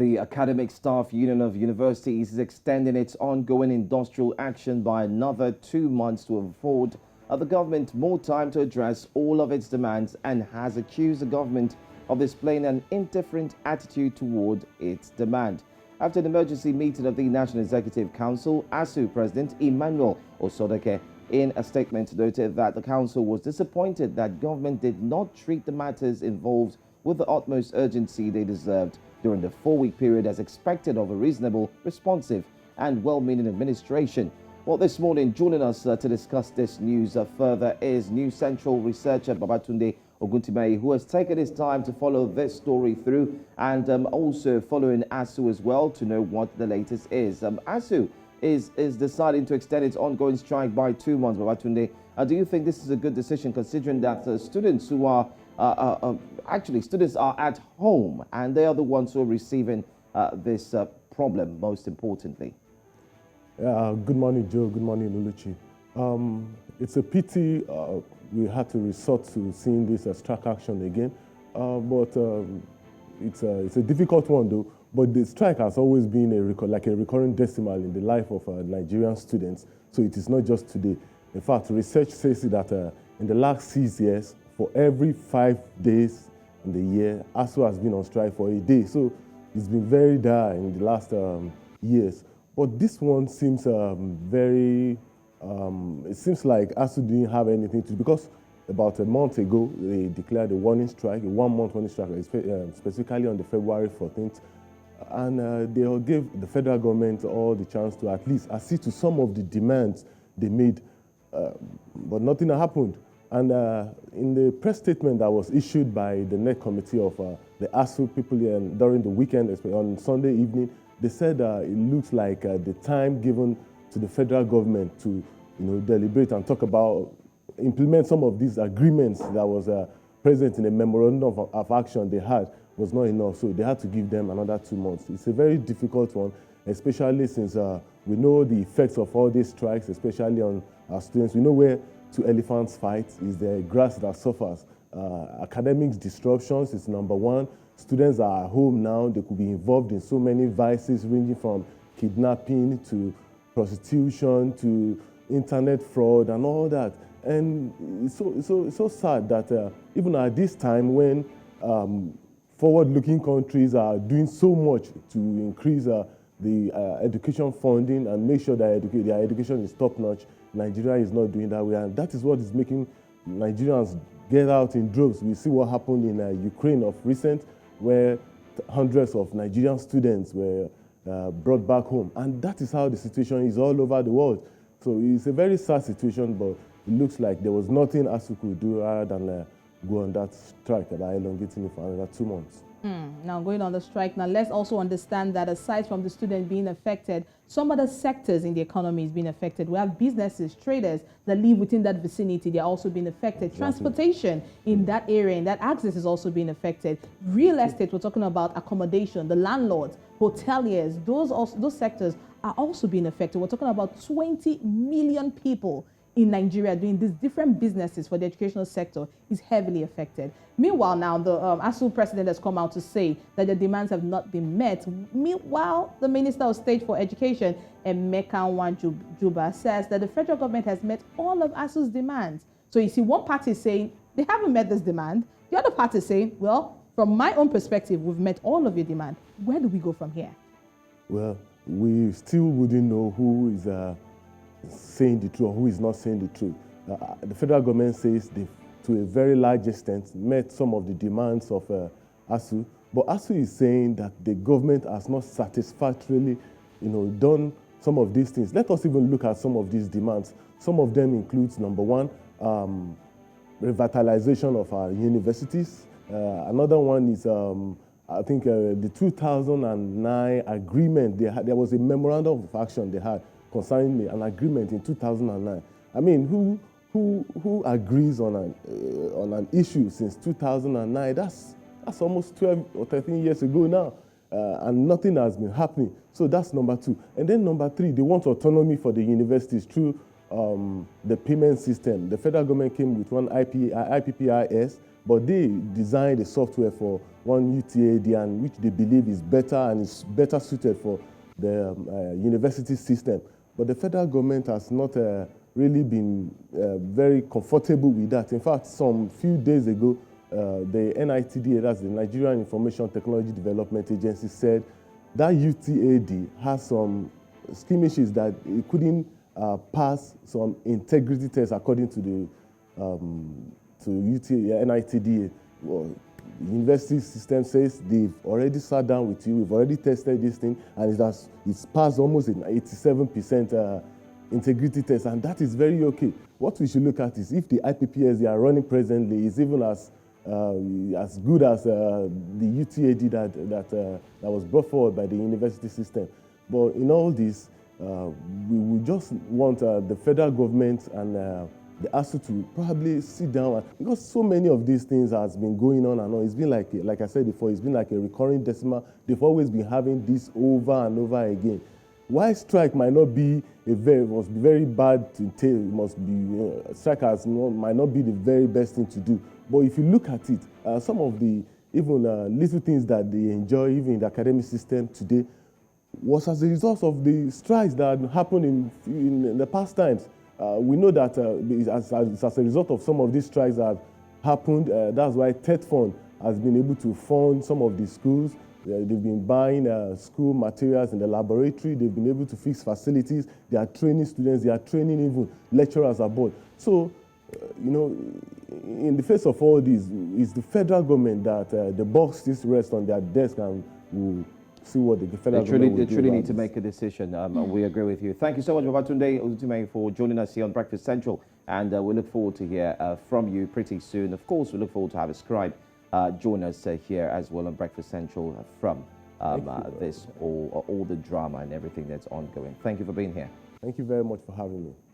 The Academic Staff Union of Universities is extending its ongoing industrial action by another 2 months to afford the government more time to address all of its demands, and has accused the government of displaying an indifferent attitude toward its demand. After an emergency meeting of the National Executive Council, ASUU President Emmanuel Osodeke, in a statement, noted that the council was disappointed that government did not treat the matters involved with the utmost urgency they deserved during the 4-week period as expected of a reasonable, responsive and well-meaning administration. Well, this morning, joining us to discuss this news further is New Central Researcher Babatunde Oguntimehin, who has taken his time to follow this story through, and also following ASUU as well to know what the latest is. ASUU is deciding to extend its ongoing strike by 2 months. Babatunde, do you think this is a good decision, considering that students who are students are at home and they are the ones who are receiving this problem most importantly? Good morning, Joe. Good morning, Oluchi. It's a pity we had to resort to seeing this strike action again, but it's a difficult one though. But the strike has always been a recurring decimal in the life of Nigerian students, so it is not just today. In fact, research says that in the last 6 years, for every 5 days in the year, ASUU has been on strike for a day. So it's been very dire in the last years. But this one seems it seems like ASUU didn't have anything to do, because about a month ago, they declared a warning strike, a 1-month warning strike, specifically on the February 14th. And they gave the federal government all the chance to at least accede to some of the demands they made, but nothing happened. And in the press statement that was issued by the NEC committee of the ASUU people during the weekend, on Sunday evening, they said it looks like the time given to the federal government to deliberate and talk about, implement some of these agreements that was present in a memorandum of action they had was not enough. So they had to give them another 2 months. It's a very difficult one, especially since we know the effects of all these strikes, especially on our students. We know where two elephants fight is the grass that suffers. Academic disruptions is number one. Students are at home now. They could be involved in so many vices, ranging from kidnapping to prostitution to internet fraud and all that. And it's so sad that even at this time, when forward-looking countries are doing so much to increase the education funding and make sure that their education is top-notch, Nigeria is not doing that way, and that is what is making Nigerians get out in droves. We see what happened in Ukraine of recent, where hundreds of Nigerian students were brought back home, and that is how the situation is all over the world. So it's a very sad situation, but it looks like there was nothing ASUU could do other than go on that strike that are elongating it for another 2 months. Now, going on the strike, now let's also understand that aside from the students being affected, some other sectors in the economy is being affected. We have businesses, traders that live within that vicinity. They're also being affected. Exactly. Transportation in that area, in that axis, is also being affected. Real estate, we're talking about accommodation, the landlords, hoteliers, those sectors are also being affected. We're talking about 20 million people in Nigeria doing these different businesses for the educational sector is heavily affected. Meanwhile, now the ASUU president has come out to say that the demands have not been met. Meanwhile, the Minister of State for Education, Emeka Juba, says that the federal government has met all of ASUU's demands. So you see, one party is saying they haven't met this demand. The other party is saying, well, from my own perspective, we've met all of your demand. Where do we go from here? Well, we still wouldn't know who is saying the truth or who is not saying the truth. The federal government says they've, to a very large extent, met some of the demands of ASUU, but ASUU is saying that the government has not satisfactorily, done some of these things. Let us even look at some of these demands. Some of them includes, number one, revitalization of our universities. Another one is, I think, the 2009 agreement. There was a memorandum of action they had concerning an agreement in 2009. I mean, who agrees on an issue since 2009? That's almost 12 or 13 years ago now, and nothing has been happening. So that's number two. And then number three, they want autonomy for the universities through the payment system. The federal government came with one IPPIS, but they designed a software for one UTAD, and which they believe is better and is better suited for the university system. But the federal government has not really been very comfortable with that. In fact, some few days ago, the NITD, that's the Nigerian Information Technology Development Agency, said that UTAD has some skirmishes that it couldn't pass some integrity tests according to the NITD. Well, the university system says they've already sat down with you, we've already tested this thing, and it's passed almost an 87% integrity test, and that is very okay. What we should look at is if the IPPS they are running presently is even as good as the UTAD that was brought forward by the university system. But in all this, we would just want the federal government and the ASUU to probably sit down, because so many of these things has been going on and on. It's been like I said before, it's been like a recurring decimal. They've always been having this over and over again. Why strike might not be must be very bad to take, strike might not be the very best thing to do. But if you look at it, some of the even little things that they enjoy, even in the academic system today, was as a result of the strikes that happened in the past times. We know that as a result of some of these strikes that happened, that's why TED Fund has been able to fund some of the schools. They've been buying school materials in the laboratory. They've been able to fix facilities. They are training students. They are training even lecturers aboard. So, in the face of all this, it's the federal government that the box still rests on their desk and will see what the federal government will do. They truly need to make a decision. We agree with you. Thank you so much, Babatunde Oguntimehin, for joining us here on Breakfast Central. And we look forward to hear from you pretty soon. Of course, we look forward to have a scribe join us here as well on Breakfast Central from all the drama and everything that's ongoing. Thank you for being here. Thank you very much for having me.